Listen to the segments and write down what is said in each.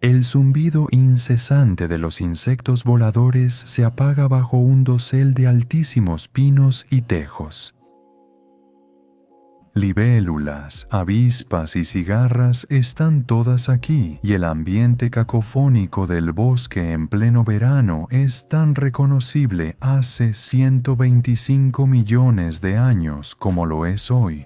El zumbido incesante de los insectos voladores se apaga bajo un dosel de altísimos pinos y tejos. Libélulas, avispas y cigarras están todas aquí, y el ambiente cacofónico del bosque en pleno verano es tan reconocible hace 125 millones de años como lo es hoy.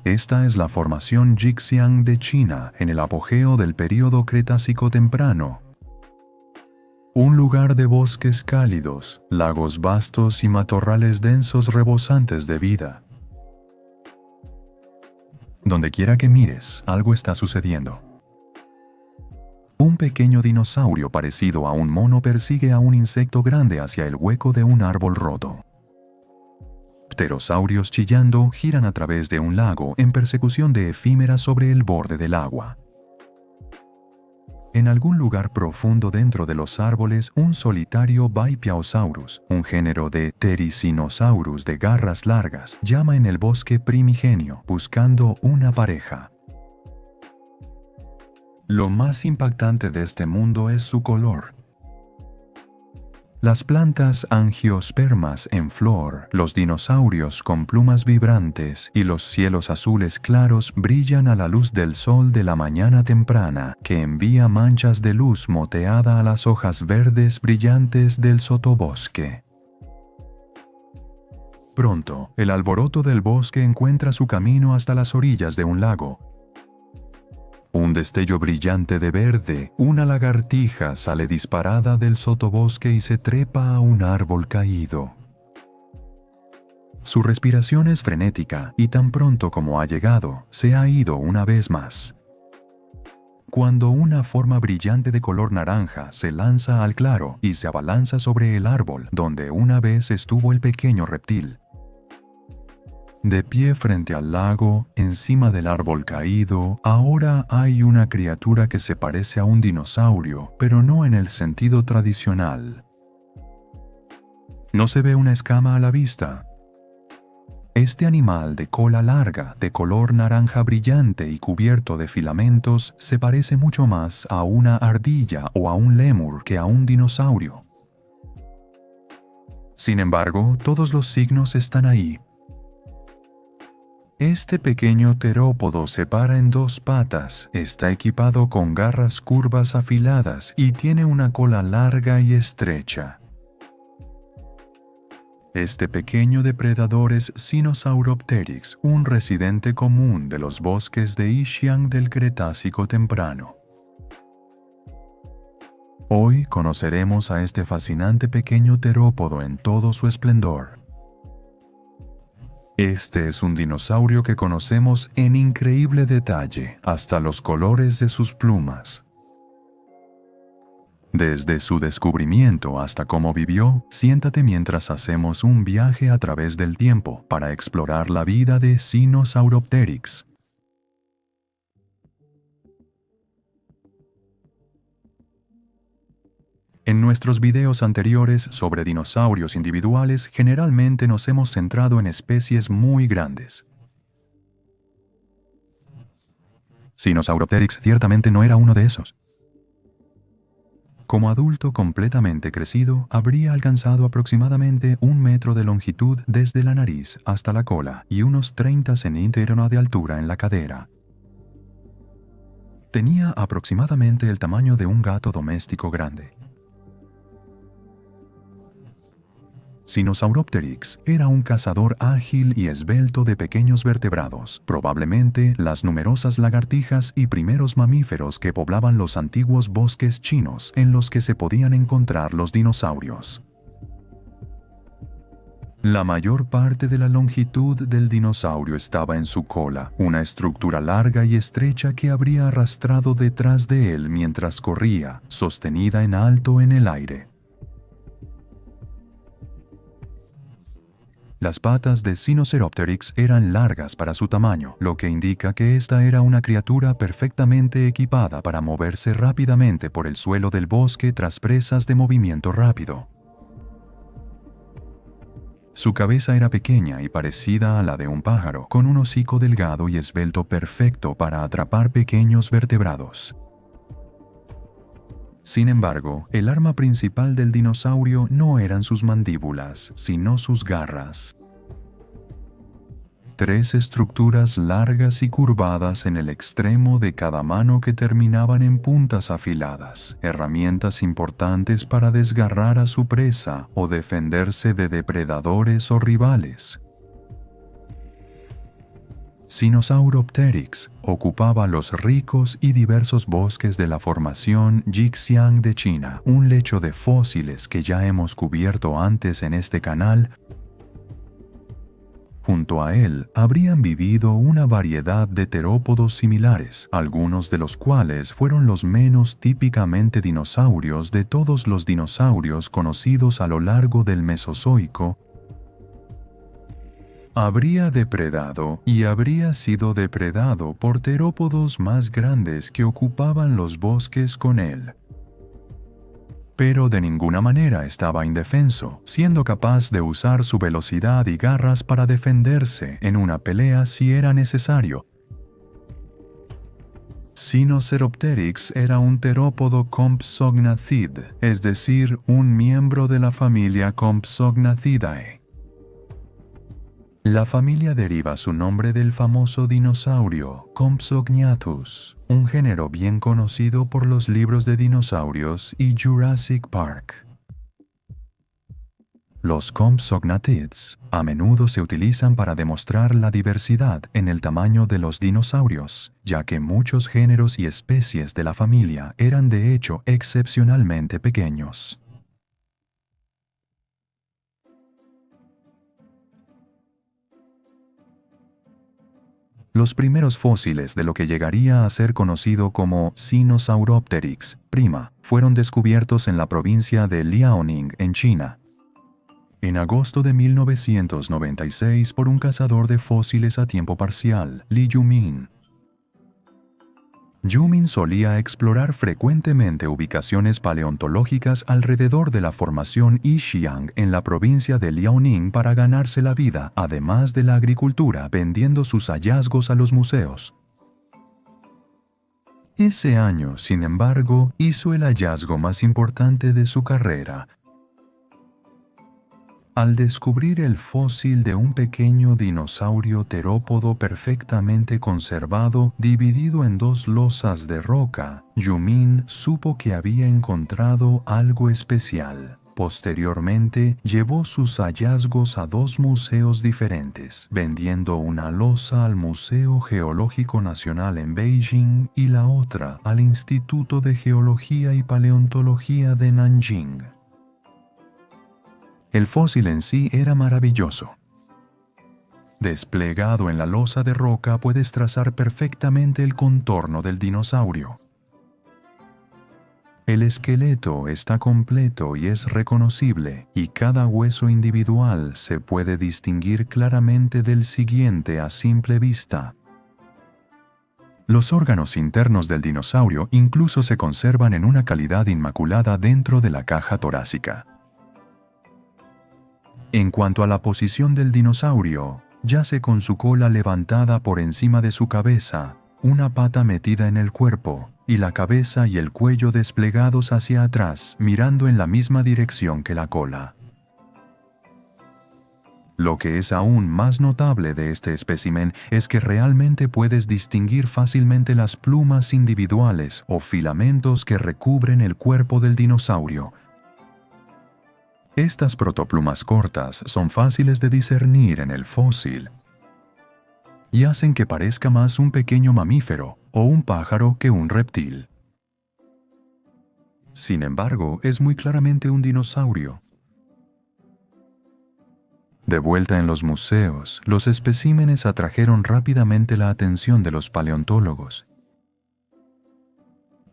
Esta es la formación Jixiang de China en el apogeo del período Cretácico temprano. Un lugar de bosques cálidos, lagos vastos y matorrales densos rebosantes de vida. Donde quiera que mires, algo está sucediendo. Un pequeño dinosaurio parecido a un mono persigue a un insecto grande hacia el hueco de un árbol roto. Pterosaurios chillando giran a través de un lago en persecución de efímeras sobre el borde del agua. En algún lugar profundo dentro de los árboles, un solitario Baipiaosaurus, un género de Ptericinosaurus de garras largas, llama en el bosque primigenio, buscando una pareja. Lo más impactante de este mundo es su color. Las plantas angiospermas en flor, los dinosaurios con plumas vibrantes y los cielos azules claros brillan a la luz del sol de la mañana temprana, que envía manchas de luz moteada a las hojas verdes brillantes del sotobosque. Pronto, el alboroto del bosque encuentra su camino hasta las orillas de un lago. Un destello brillante de verde, una lagartija sale disparada del sotobosque y se trepa a un árbol caído. Su respiración es frenética y tan pronto como ha llegado, se ha ido una vez más. Cuando una forma brillante de color naranja se lanza al claro y se abalanza sobre el árbol donde una vez estuvo el pequeño reptil. De pie frente al lago, encima del árbol caído, ahora hay una criatura que se parece a un dinosaurio, pero no en el sentido tradicional. No se ve una escama a la vista. Este animal de cola larga, de color naranja brillante y cubierto de filamentos, se parece mucho más a una ardilla o a un lémur que a un dinosaurio. Sin embargo, todos los signos están ahí. Este pequeño terópodo se para en dos patas, está equipado con garras curvas afiladas y tiene una cola larga y estrecha. Este pequeño depredador es Sinosauropteryx, un residente común de los bosques de Yixiang del Cretácico temprano. Hoy conoceremos a este fascinante pequeño terópodo en todo su esplendor. Este es un dinosaurio que conocemos en increíble detalle, hasta los colores de sus plumas. Desde su descubrimiento hasta cómo vivió, siéntate mientras hacemos un viaje a través del tiempo para explorar la vida de Sinosauropteryx. En nuestros videos anteriores sobre dinosaurios individuales, generalmente nos hemos centrado en especies muy grandes. Sinosauropteryx ciertamente no era uno de esos. Como adulto completamente crecido, habría alcanzado aproximadamente 1 metro de longitud desde la nariz hasta la cola y unos 30 centímetros de altura en la cadera. Tenía aproximadamente el tamaño de un gato doméstico grande. Sinosauropteryx era un cazador ágil y esbelto de pequeños vertebrados, probablemente las numerosas lagartijas y primeros mamíferos que poblaban los antiguos bosques chinos en los que se podían encontrar los dinosaurios. La mayor parte de la longitud del dinosaurio estaba en su cola, una estructura larga y estrecha que habría arrastrado detrás de él mientras corría, sostenida en alto en el aire. Las patas de Sinosauropteryx eran largas para su tamaño, lo que indica que esta era una criatura perfectamente equipada para moverse rápidamente por el suelo del bosque tras presas de movimiento rápido. Su cabeza era pequeña y parecida a la de un pájaro, con un hocico delgado y esbelto perfecto para atrapar pequeños vertebrados. Sin embargo, el arma principal del dinosaurio no eran sus mandíbulas, sino sus garras. 3 estructuras largas y curvadas en el extremo de cada mano que terminaban en puntas afiladas, herramientas importantes para desgarrar a su presa o defenderse de depredadores o rivales. Sinosauropteryx ocupaba los ricos y diversos bosques de la formación Yixiang de China, un lecho de fósiles que ya hemos cubierto antes en este canal. Junto a él habrían vivido una variedad de terópodos similares, algunos de los cuales fueron los menos típicamente dinosaurios de todos los dinosaurios conocidos a lo largo del Mesozoico. Habría depredado y habría sido depredado por terópodos más grandes que ocupaban los bosques con él. Pero de ninguna manera estaba indefenso, siendo capaz de usar su velocidad y garras para defenderse en una pelea si era necesario. Sinosauropteryx era un terópodo Compsognathidae, es decir, un miembro de la familia Compsognathidae. La familia deriva su nombre del famoso dinosaurio Compsognathus, un género bien conocido por los libros de dinosaurios y Jurassic Park. Los Compsognathids a menudo se utilizan para demostrar la diversidad en el tamaño de los dinosaurios, ya que muchos géneros y especies de la familia eran de hecho excepcionalmente pequeños. Los primeros fósiles de lo que llegaría a ser conocido como Sinosauropteryx prima fueron descubiertos en la provincia de Liaoning, en China, en agosto de 1996 por un cazador de fósiles a tiempo parcial, Li Yumin. Yumin solía explorar frecuentemente ubicaciones paleontológicas alrededor de la formación Yixiang en la provincia de Liaoning para ganarse la vida, además de la agricultura, vendiendo sus hallazgos a los museos. Ese año, sin embargo, hizo el hallazgo más importante de su carrera, al descubrir el fósil de un pequeño dinosaurio terópodo perfectamente conservado, dividido en 2 losas de roca. Yumin supo que había encontrado algo especial. Posteriormente, llevó sus hallazgos a 2 museos diferentes, vendiendo una losa al Museo Geológico Nacional en Beijing y la otra al Instituto de Geología y Paleontología de Nanjing. El fósil en sí era maravilloso. Desplegado en la losa de roca puedes trazar perfectamente el contorno del dinosaurio. El esqueleto está completo y es reconocible, y cada hueso individual se puede distinguir claramente del siguiente a simple vista. Los órganos internos del dinosaurio incluso se conservan en una calidad inmaculada dentro de la caja torácica. En cuanto a la posición del dinosaurio, yace con su cola levantada por encima de su cabeza, una pata metida en el cuerpo, y la cabeza y el cuello desplegados hacia atrás, mirando en la misma dirección que la cola. Lo que es aún más notable de este espécimen es que realmente puedes distinguir fácilmente las plumas individuales o filamentos que recubren el cuerpo del dinosaurio. Estas protoplumas cortas son fáciles de discernir en el fósil y hacen que parezca más un pequeño mamífero o un pájaro que un reptil. Sin embargo, es muy claramente un dinosaurio. De vuelta en los museos, los especímenes atrajeron rápidamente la atención de los paleontólogos.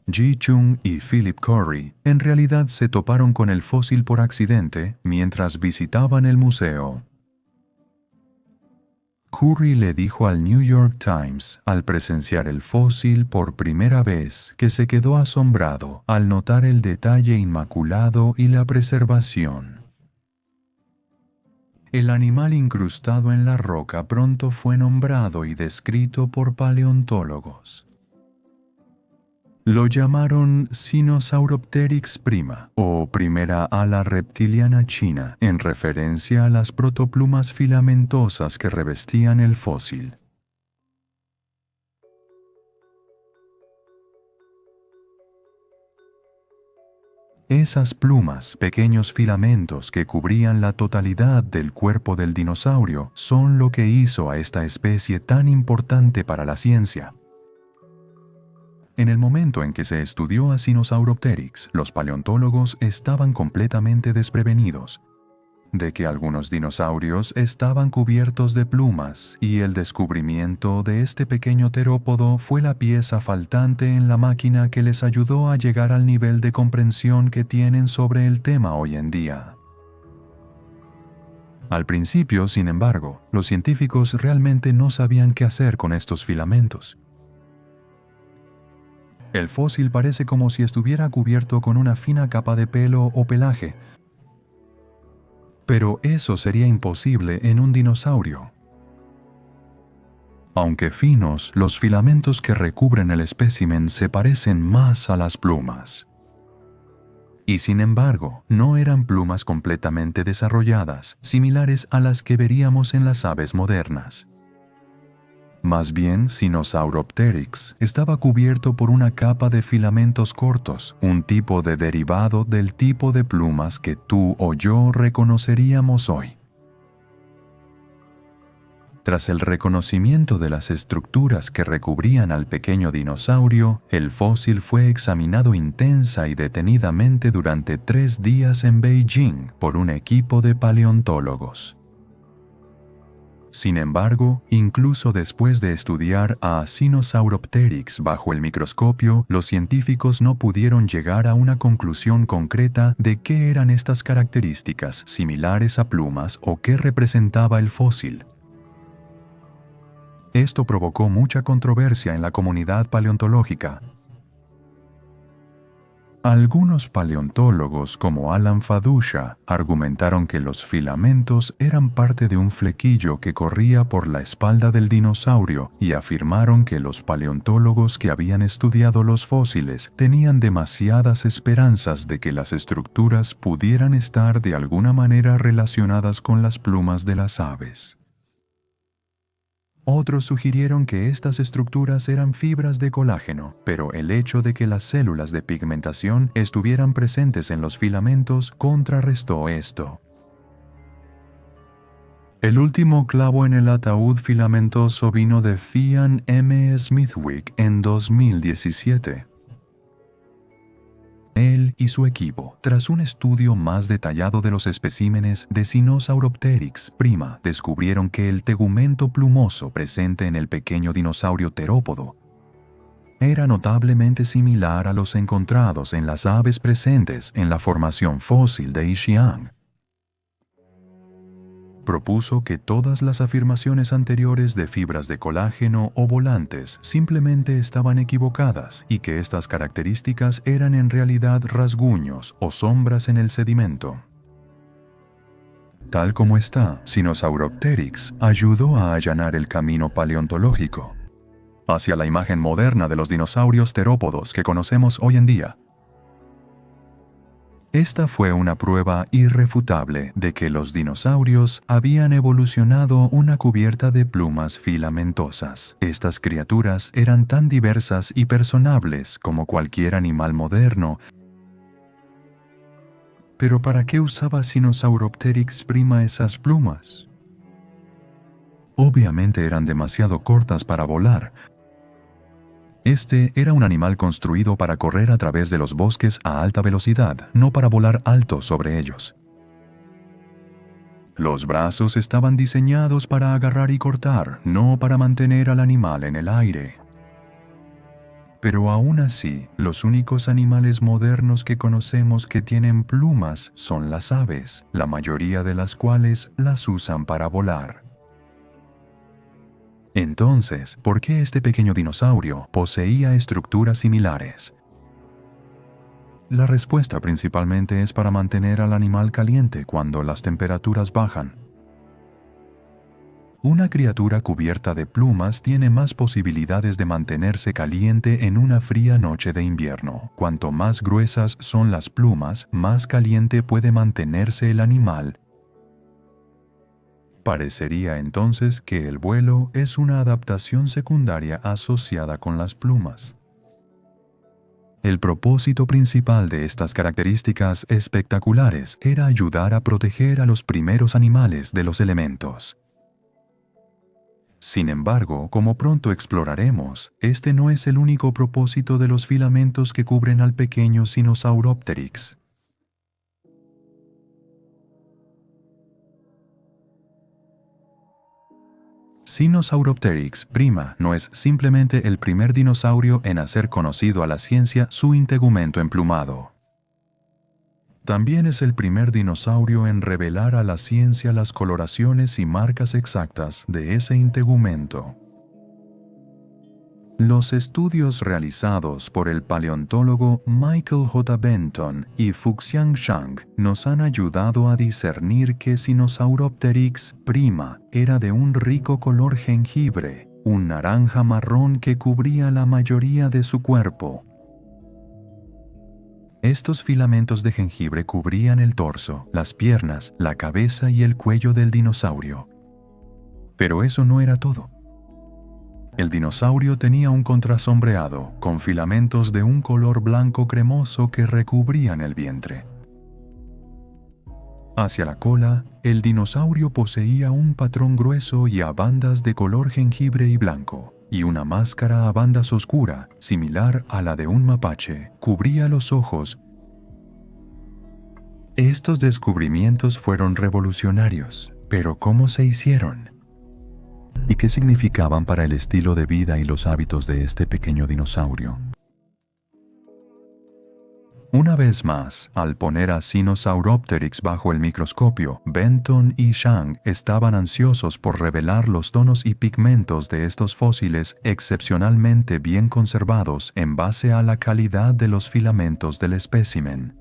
Ji Chung y Philip Curry en realidad se toparon con el fósil por accidente mientras visitaban el museo. Curry le dijo al New York Times, al presenciar el fósil por primera vez, que se quedó asombrado al notar el detalle inmaculado y la preservación. El animal incrustado en la roca pronto fue nombrado y descrito por paleontólogos. Lo llamaron Sinosauropteryx prima, o primera ala reptiliana china, en referencia a las protoplumas filamentosas que revestían el fósil. Esas plumas, pequeños filamentos que cubrían la totalidad del cuerpo del dinosaurio, son lo que hizo a esta especie tan importante para la ciencia. En el momento en que se estudió a Sinosauropteryx, los paleontólogos estaban completamente desprevenidos de que algunos dinosaurios estaban cubiertos de plumas, y el descubrimiento de este pequeño terópodo fue la pieza faltante en la máquina que les ayudó a llegar al nivel de comprensión que tienen sobre el tema hoy en día. Al principio, sin embargo, los científicos realmente no sabían qué hacer con estos filamentos. El fósil parece como si estuviera cubierto con una fina capa de pelo o pelaje, pero eso sería imposible en un dinosaurio. Aunque finos, los filamentos que recubren el espécimen se parecen más a las plumas. Y sin embargo, no eran plumas completamente desarrolladas, similares a las que veríamos en las aves modernas. Más bien, Sinosauropteryx estaba cubierto por una capa de filamentos cortos, un tipo de derivado del tipo de plumas que tú o yo reconoceríamos hoy. Tras el reconocimiento de las estructuras que recubrían al pequeño dinosaurio, el fósil fue examinado intensa y detenidamente durante 3 días en Beijing por un equipo de paleontólogos. Sin embargo, incluso después de estudiar a Sinosauropteryx bajo el microscopio, los científicos no pudieron llegar a una conclusión concreta de qué eran estas características similares a plumas o qué representaba el fósil. Esto provocó mucha controversia en la comunidad paleontológica. Algunos paleontólogos, como Alan Fadusha, argumentaron que los filamentos eran parte de un flequillo que corría por la espalda del dinosaurio y afirmaron que los paleontólogos que habían estudiado los fósiles tenían demasiadas esperanzas de que las estructuras pudieran estar de alguna manera relacionadas con las plumas de las aves. Otros sugirieron que estas estructuras eran fibras de colágeno, pero el hecho de que las células de pigmentación estuvieran presentes en los filamentos contrarrestó esto. El último clavo en el ataúd filamentoso vino de Fian M. Smithwick en 2017. Él y su equipo, tras un estudio más detallado de los especímenes de Sinosauropteryx prima, descubrieron que el tegumento plumoso presente en el pequeño dinosaurio terópodo era notablemente similar a los encontrados en las aves presentes en la formación fósil de Yixian. Propuso que todas las afirmaciones anteriores de fibras de colágeno o volantes simplemente estaban equivocadas y que estas características eran en realidad rasguños o sombras en el sedimento. Tal como está, Sinosauropteryx ayudó a allanar el camino paleontológico hacia la imagen moderna de los dinosaurios terópodos que conocemos hoy en día. Esta fue una prueba irrefutable de que los dinosaurios habían evolucionado una cubierta de plumas filamentosas. Estas criaturas eran tan diversas y personables como cualquier animal moderno. ¿Pero para qué usaba Sinosauropteryx prima esas plumas? Obviamente eran demasiado cortas para volar. Este era un animal construido para correr a través de los bosques a alta velocidad, no para volar alto sobre ellos. Los brazos estaban diseñados para agarrar y cortar, no para mantener al animal en el aire. Pero aún así, los únicos animales modernos que conocemos que tienen plumas son las aves, la mayoría de las cuales las usan para volar. Entonces, ¿por qué este pequeño dinosaurio poseía estructuras similares? La respuesta principalmente es para mantener al animal caliente cuando las temperaturas bajan. Una criatura cubierta de plumas tiene más posibilidades de mantenerse caliente en una fría noche de invierno. Cuanto más gruesas son las plumas, más caliente puede mantenerse el animal. Parecería entonces que el vuelo es una adaptación secundaria asociada con las plumas. El propósito principal de estas características espectaculares era ayudar a proteger a los primeros animales de los elementos. Sin embargo, como pronto exploraremos, este no es el único propósito de los filamentos que cubren al pequeño Sinosauropteryx. Sinosauropteryx prima no es simplemente el primer dinosaurio en hacer conocido a la ciencia su integumento emplumado. También es el primer dinosaurio en revelar a la ciencia las coloraciones y marcas exactas de ese integumento. Los estudios realizados por el paleontólogo Michael J. Benton y Fuxiang Zhang nos han ayudado a discernir que Sinosauropteryx prima era de un rico color jengibre, un naranja marrón que cubría la mayoría de su cuerpo. Estos filamentos de jengibre cubrían el torso, las piernas, la cabeza y el cuello del dinosaurio. Pero eso no era todo. El dinosaurio tenía un contrasombreado con filamentos de un color blanco cremoso que recubrían el vientre. Hacia la cola, el dinosaurio poseía un patrón grueso y a bandas de color jengibre y blanco, y una máscara a bandas oscura, similar a la de un mapache, cubría los ojos. Estos descubrimientos fueron revolucionarios, pero ¿cómo se hicieron? ¿Y qué significaban para el estilo de vida y los hábitos de este pequeño dinosaurio? Una vez más, al poner a Sinosauropteryx bajo el microscopio, Benton y Zhang estaban ansiosos por revelar los tonos y pigmentos de estos fósiles excepcionalmente bien conservados en base a la calidad de los filamentos del espécimen.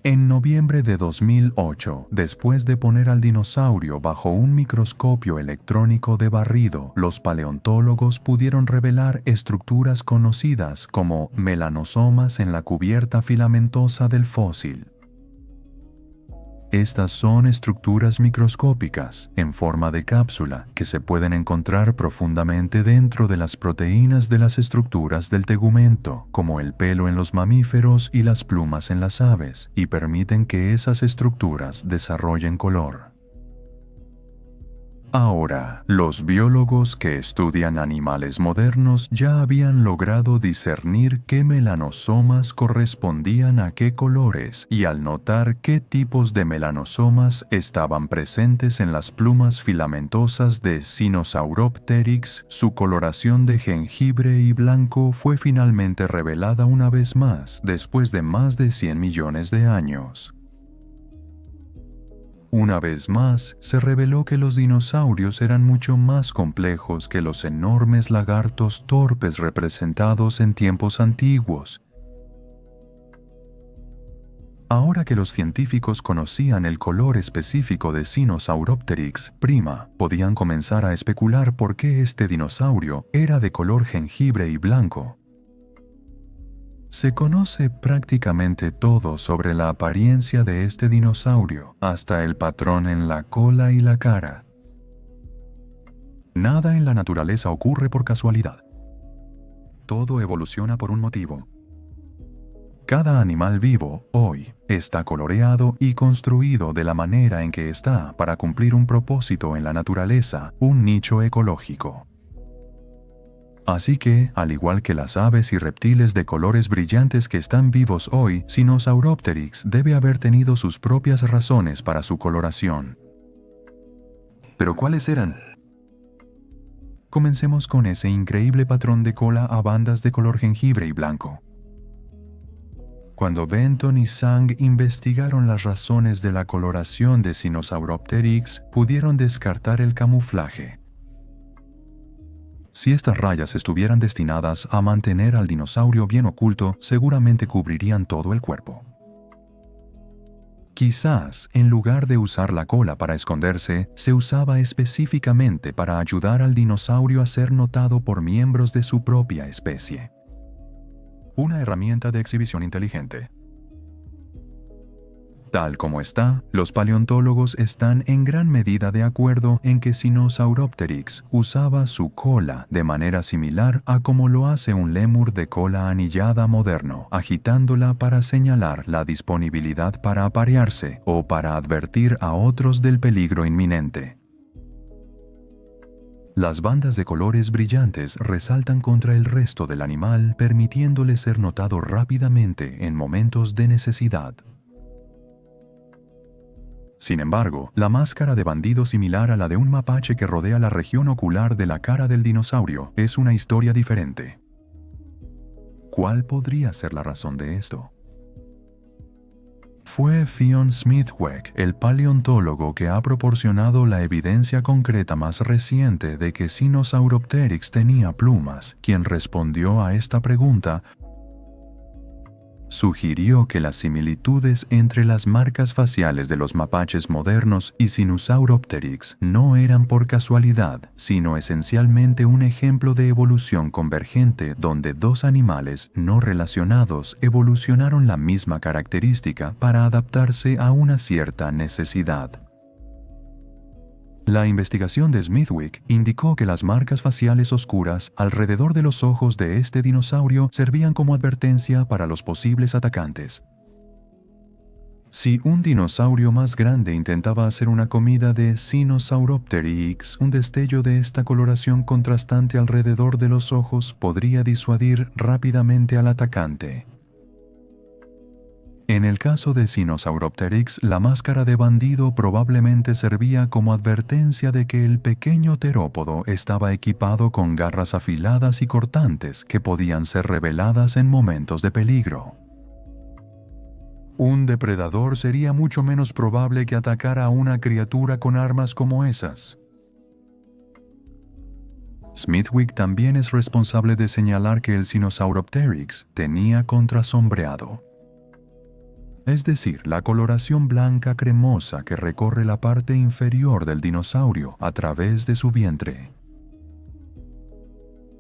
En noviembre de 2008, después de poner al dinosaurio bajo un microscopio electrónico de barrido, los paleontólogos pudieron revelar estructuras conocidas como melanosomas en la cubierta filamentosa del fósil. Estas son estructuras microscópicas, en forma de cápsula, que se pueden encontrar profundamente dentro de las proteínas de las estructuras del tegumento, como el pelo en los mamíferos y las plumas en las aves, y permiten que esas estructuras desarrollen color. Ahora, los biólogos que estudian animales modernos ya habían logrado discernir qué melanosomas correspondían a qué colores y al notar qué tipos de melanosomas estaban presentes en las plumas filamentosas de Sinosauropteryx, su coloración de jengibre y blanco fue finalmente revelada una vez más, después de más de 100 millones de años. Una vez más, se reveló que los dinosaurios eran mucho más complejos que los enormes lagartos torpes representados en tiempos antiguos. Ahora que los científicos conocían el color específico de Sinosauropteryx prima, podían comenzar a especular por qué este dinosaurio era de color jengibre y blanco. Se conoce prácticamente todo sobre la apariencia de este dinosaurio, hasta el patrón en la cola y la cara. Nada en la naturaleza ocurre por casualidad. Todo evoluciona por un motivo. Cada animal vivo, hoy, está coloreado y construido de la manera en que está para cumplir un propósito en la naturaleza, un nicho ecológico. Así que, al igual que las aves y reptiles de colores brillantes que están vivos hoy, Sinosauropteryx debe haber tenido sus propias razones para su coloración. ¿Pero cuáles eran? Comencemos con ese increíble patrón de cola a bandas de color jengibre y blanco. Cuando Benton y Zhang investigaron las razones de la coloración de Sinosauropteryx, pudieron descartar el camuflaje. Si estas rayas estuvieran destinadas a mantener al dinosaurio bien oculto, seguramente cubrirían todo el cuerpo. Quizás, en lugar de usar la cola para esconderse, se usaba específicamente para ayudar al dinosaurio a ser notado por miembros de su propia especie. Una herramienta de exhibición inteligente. Tal como está, los paleontólogos están en gran medida de acuerdo en que Sinosauropteryx usaba su cola de manera similar a como lo hace un lémur de cola anillada moderno, agitándola para señalar la disponibilidad para aparearse o para advertir a otros del peligro inminente. Las bandas de colores brillantes resaltan contra el resto del animal, permitiéndole ser notado rápidamente en momentos de necesidad. Sin embargo, la máscara de bandido similar a la de un mapache que rodea la región ocular de la cara del dinosaurio es una historia diferente. ¿Cuál podría ser la razón de esto? Fue Fionn Smithwick, el paleontólogo que ha proporcionado la evidencia concreta más reciente de que Sinosauropteryx tenía plumas, quien respondió a esta pregunta. Sugirió que las similitudes entre las marcas faciales de los mapaches modernos y Sinosauropteryx no eran por casualidad, sino esencialmente un ejemplo de evolución convergente donde dos animales no relacionados evolucionaron la misma característica para adaptarse a una cierta necesidad. La investigación de Smithwick indicó que las marcas faciales oscuras alrededor de los ojos de este dinosaurio servían como advertencia para los posibles atacantes. Si un dinosaurio más grande intentaba hacer una comida de Sinosauropteryx, un destello de esta coloración contrastante alrededor de los ojos podría disuadir rápidamente al atacante. En el caso de Sinosauropteryx, la máscara de bandido probablemente servía como advertencia de que el pequeño terópodo estaba equipado con garras afiladas y cortantes que podían ser reveladas en momentos de peligro. Un depredador sería mucho menos probable que atacara a una criatura con armas como esas. Smithwick también es responsable de señalar que el Sinosauropteryx tenía contrasombreado. Es decir, la coloración blanca cremosa que recorre la parte inferior del dinosaurio a través de su vientre.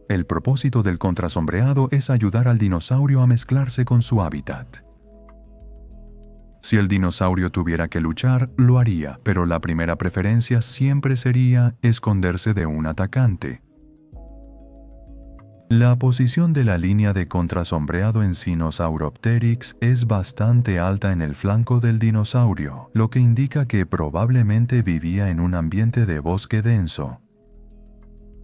El propósito del contrasombreado es ayudar al dinosaurio a mezclarse con su hábitat. Si el dinosaurio tuviera que luchar, lo haría, pero la primera preferencia siempre sería esconderse de un atacante. La posición de la línea de contrasombreado en Sinosauropteryx es bastante alta en el flanco del dinosaurio, lo que indica que probablemente vivía en un ambiente de bosque denso,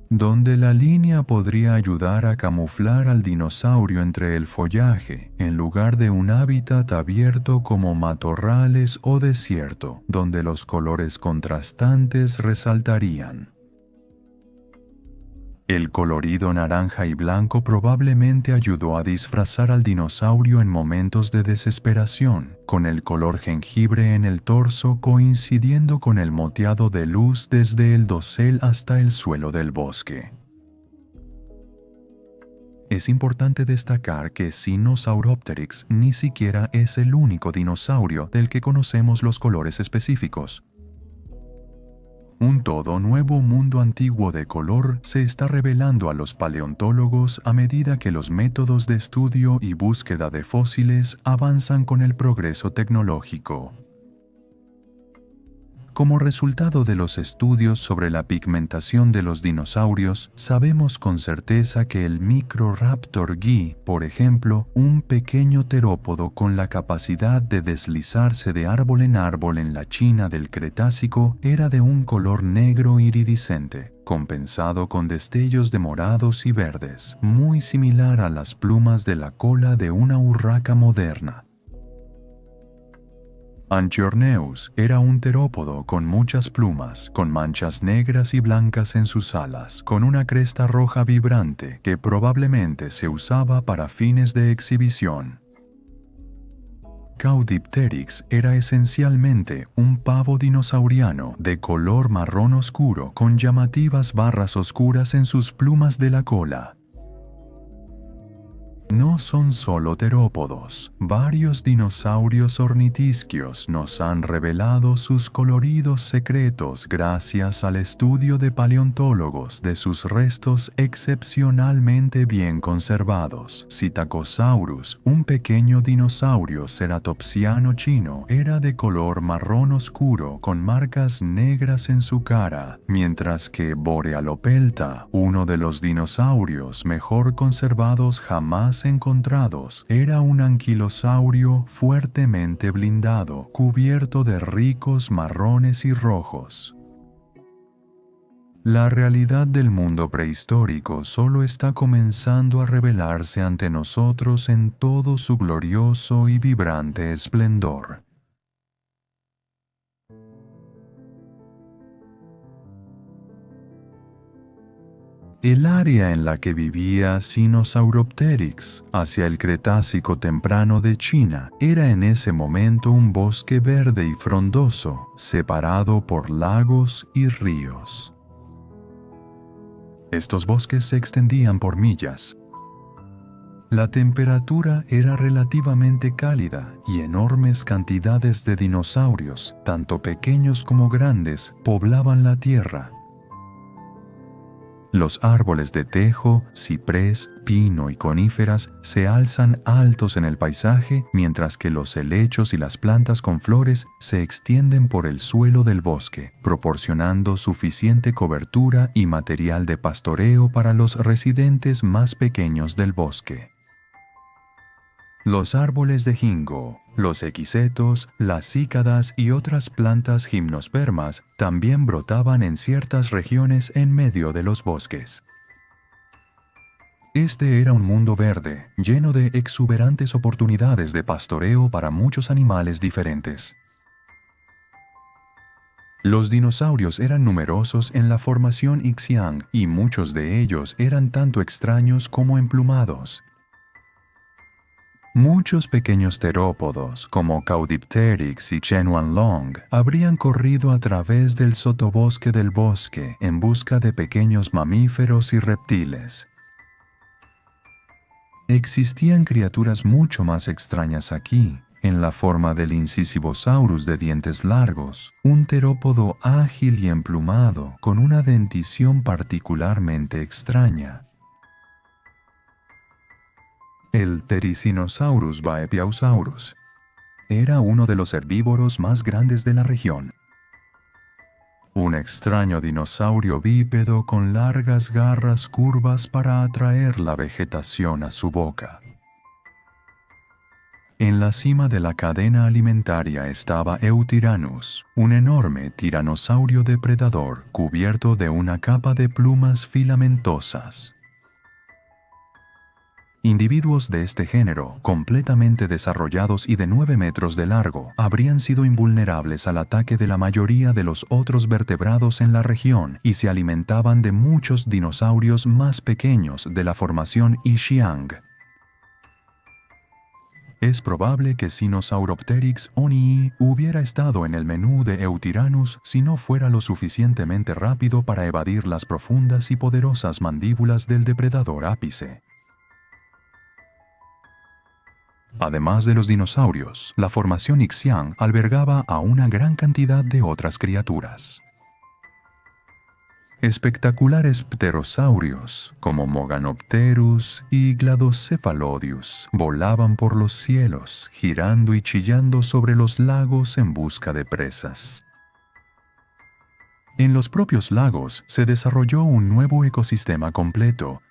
donde la línea podría ayudar a camuflar al dinosaurio entre el follaje, en lugar de un hábitat abierto como matorrales o desierto, donde los colores contrastantes resaltarían. El colorido naranja y blanco probablemente ayudó a disfrazar al dinosaurio en momentos de desesperación, con el color jengibre en el torso coincidiendo con el moteado de luz desde el dosel hasta el suelo del bosque. Es importante destacar que Sinosauropteryx ni siquiera es el único dinosaurio del que conocemos los colores específicos. Un todo nuevo mundo antiguo de color se está revelando a los paleontólogos a medida que los métodos de estudio y búsqueda de fósiles avanzan con el progreso tecnológico. Como resultado de los estudios sobre la pigmentación de los dinosaurios, sabemos con certeza que el Microraptor Guy, por ejemplo, un pequeño terópodo con la capacidad de deslizarse de árbol en la China del Cretácico, era de un color negro iridiscente, compensado con destellos de morados y verdes, muy similar a las plumas de la cola de una urraca moderna. Anchiorneus era un terópodo con muchas plumas, con manchas negras y blancas en sus alas, con una cresta roja vibrante que probablemente se usaba para fines de exhibición. Caudipteryx era esencialmente un pavo dinosauriano de color marrón oscuro con llamativas barras oscuras en sus plumas de la cola. No son solo terópodos. Varios dinosaurios ornitisquios nos han revelado sus coloridos secretos gracias al estudio de paleontólogos de sus restos excepcionalmente bien conservados. Psittacosaurus, un pequeño dinosaurio ceratopsiano chino, era de color marrón oscuro con marcas negras en su cara, mientras que Borealopelta, uno de los dinosaurios mejor conservados jamás encontrados, era un anquilosaurio fuertemente blindado, cubierto de ricos marrones y rojos. La realidad del mundo prehistórico solo está comenzando a revelarse ante nosotros en todo su glorioso y vibrante esplendor. El área en la que vivía Sinosauropteryx, hacia el Cretácico temprano de China, era en ese momento un bosque verde y frondoso, separado por lagos y ríos. Estos bosques se extendían por millas. La temperatura era relativamente cálida y enormes cantidades de dinosaurios, tanto pequeños como grandes, poblaban la tierra. Los árboles de tejo, ciprés, pino y coníferas se alzan altos en el paisaje, mientras que los helechos y las plantas con flores se extienden por el suelo del bosque, proporcionando suficiente cobertura y material de pastoreo para los residentes más pequeños del bosque. Los árboles de jingo, los equisetos, las cícadas y otras plantas gimnospermas también brotaban en ciertas regiones en medio de los bosques. Este era un mundo verde, lleno de exuberantes oportunidades de pastoreo para muchos animales diferentes. Los dinosaurios eran numerosos en la formación Xiang y muchos de ellos eran tanto extraños como emplumados. Muchos pequeños terópodos, como Caudipteryx y Chenuanlong, habrían corrido a través del sotobosque del bosque en busca de pequeños mamíferos y reptiles. Existían criaturas mucho más extrañas aquí, en la forma del Incisivosaurus de dientes largos, un terópodo ágil y emplumado con una dentición particularmente extraña. El Therizinosaurus baepiausaurus era uno de los herbívoros más grandes de la región. Un extraño dinosaurio bípedo con largas garras curvas para atraer la vegetación a su boca. En la cima de la cadena alimentaria estaba Eutyrannus, un enorme tiranosaurio depredador cubierto de una capa de plumas filamentosas. Individuos de este género, completamente desarrollados y de 9 metros de largo, habrían sido invulnerables al ataque de la mayoría de los otros vertebrados en la región y se alimentaban de muchos dinosaurios más pequeños de la formación Yixiang. Es probable que Sinosauropteryx onii hubiera estado en el menú de Eutyrannus si no fuera lo suficientemente rápido para evadir las profundas y poderosas mandíbulas del depredador ápice. Además de los dinosaurios, la formación Xiang albergaba a una gran cantidad de otras criaturas. Espectaculares pterosaurios, como Moganopterus y Gladocephalodius, volaban por los cielos, girando y chillando sobre los lagos en busca de presas. En los propios lagos se desarrolló un nuevo ecosistema completo.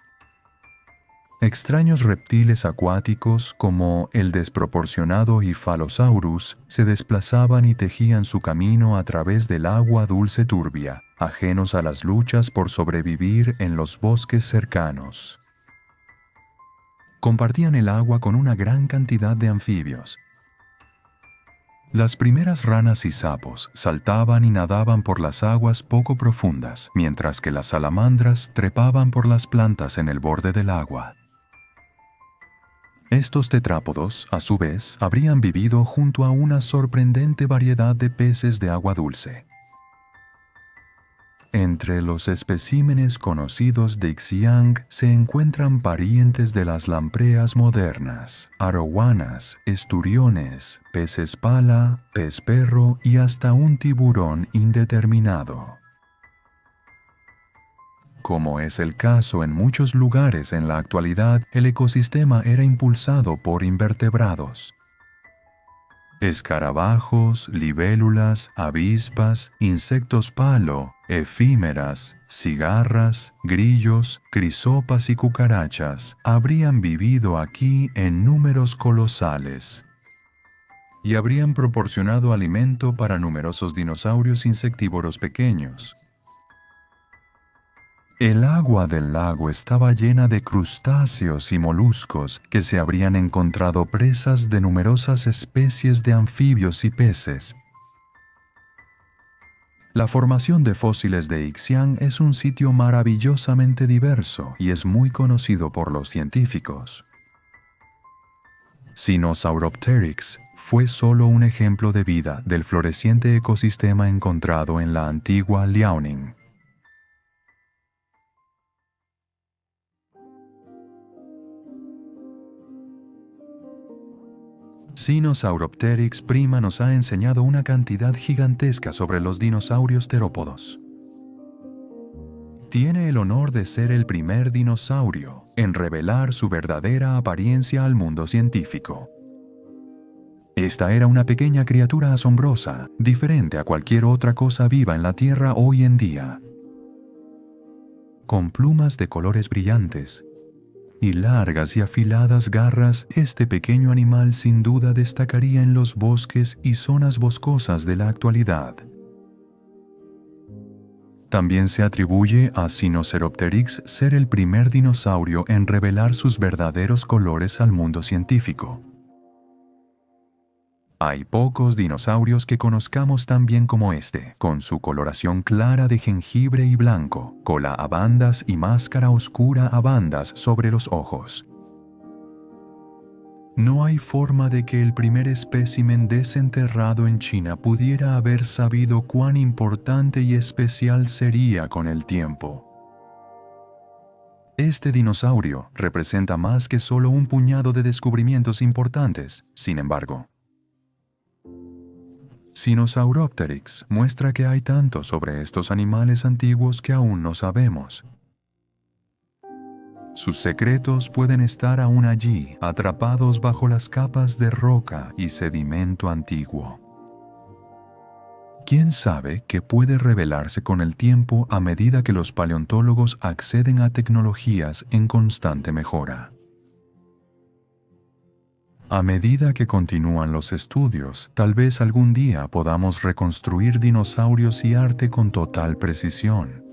Extraños reptiles acuáticos como el desproporcionado Hyphalosaurus se desplazaban y tejían su camino a través del agua dulce turbia, ajenos a las luchas por sobrevivir en los bosques cercanos. Compartían el agua con una gran cantidad de anfibios. Las primeras ranas y sapos saltaban y nadaban por las aguas poco profundas, mientras que las salamandras trepaban por las plantas en el borde del agua. Estos tetrápodos, a su vez, habrían vivido junto a una sorprendente variedad de peces de agua dulce. Entre los especímenes conocidos de Xi'an se encuentran parientes de las lampreas modernas, arowanas, esturiones, peces pala, pez perro y hasta un tiburón indeterminado. Como es el caso en muchos lugares en la actualidad, el ecosistema era impulsado por invertebrados. Escarabajos, libélulas, avispas, insectos palo, efímeras, cigarras, grillos, crisopas y cucarachas habrían vivido aquí en números colosales y habrían proporcionado alimento para numerosos dinosaurios insectívoros pequeños. El agua del lago estaba llena de crustáceos y moluscos que se habrían encontrado presas de numerosas especies de anfibios y peces. La formación de fósiles de Xi'an es un sitio maravillosamente diverso y es muy conocido por los científicos. Sinosauropteryx fue solo un ejemplo de vida del floreciente ecosistema encontrado en la antigua Liaoning. Sinosauropteryx prima nos ha enseñado una cantidad gigantesca sobre los dinosaurios terópodos. Tiene el honor de ser el primer dinosaurio en revelar su verdadera apariencia al mundo científico. Esta era una pequeña criatura asombrosa, diferente a cualquier otra cosa viva en la Tierra hoy en día. Con plumas de colores brillantes y largas y afiladas garras, este pequeño animal sin duda destacaría en los bosques y zonas boscosas de la actualidad. También se atribuye a Sinosauropteryx ser el primer dinosaurio en revelar sus verdaderos colores al mundo científico. Hay pocos dinosaurios que conozcamos tan bien como este, con su coloración clara de jengibre y blanco, cola a bandas y máscara oscura a bandas sobre los ojos. No hay forma de que el primer espécimen desenterrado en China pudiera haber sabido cuán importante y especial sería con el tiempo. Este dinosaurio representa más que solo un puñado de descubrimientos importantes, sin embargo. Sinosauropteryx muestra que hay tanto sobre estos animales antiguos que aún no sabemos. Sus secretos pueden estar aún allí, atrapados bajo las capas de roca y sedimento antiguo. ¿Quién sabe qué puede revelarse con el tiempo a medida que los paleontólogos acceden a tecnologías en constante mejora? A medida que continúan los estudios, tal vez algún día podamos reconstruir dinosaurios y arte con total precisión.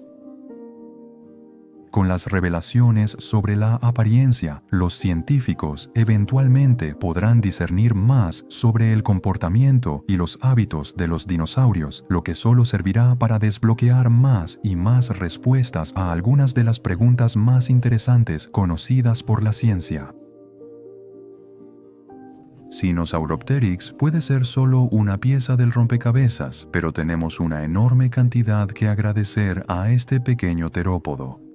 Con las revelaciones sobre la apariencia, los científicos eventualmente podrán discernir más sobre el comportamiento y los hábitos de los dinosaurios, lo que solo servirá para desbloquear más y más respuestas a algunas de las preguntas más interesantes conocidas por la ciencia. Sinosauropteryx puede ser solo una pieza del rompecabezas, pero tenemos una enorme cantidad que agradecer a este pequeño terópodo.